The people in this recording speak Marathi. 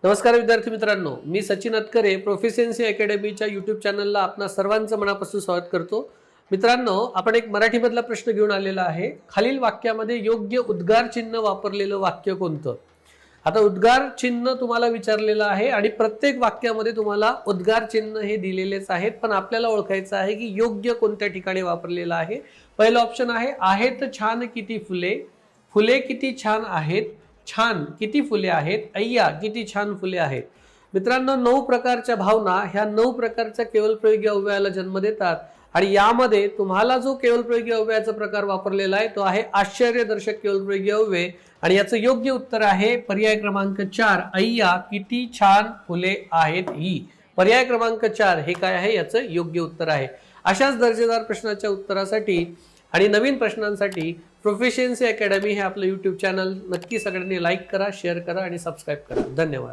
नमस्कार विद्यार्थी मित्रांनो, मी सचिन अतकरे प्रोफिशियन्सी अकॅडमीच्या यूट्यूब चॅनलला आपणा सर्वांचं मनापासून स्वागत करतो। मित्रांनो, आपण एक मराठीमधला प्रश्न घेऊन आलेला आहे। खालील वाक्यामध्ये योग्य उद्गार चिन्ह वापरलेलं वाक्य कोणतं? आता उद्गार चिन्ह तुम्हाला विचारलेलं आहे आणि प्रत्येक वाक्यामध्ये तुम्हाला उद्गार चिन्ह हे दिलेलेच आहेत, पण आपल्याला ओळखायचं आहे की योग्य कोणत्या ठिकाणी वापरलेलं आहे। पहिलं ऑप्शन आहे, आहेत छान किती फुले, फुले किती छान आहेत, छान किती फुले आहेत, अय्या किती छान फुले आहेत। मित्रांनो, 9 प्रकारच्या भावना ह्या 9 प्रकारच्या केवलप्रयोगी अव्ययाला जन्म देतात आणि यामध्ये तुम्हाला जो केवलप्रयोगी अव्ययाचा प्रकार वापरलेला आहे तो आहे आश्चर्यदर्शक केवलप्रयोगी अव्यय आणि याचं योग्य उत्तर आहे पर्याय क्रमांक 4, अय्या किती छान फुले आहेत ही। पर्याय क्रमांक 4 हे काय आहे, याचं योग्य उत्तर आहे। अशाच दर्जेदार प्रश्नाच्या उत्तरासाठी आणि नवीन प्रश्नांसाठी प्रोफिशियन्सी अकॅडमी हे आपलं यूट्यूब चॅनल नक्की सगळ्यांनी लाईक करा, शेअर करा आणि सबस्क्राईब करा। धन्यवाद।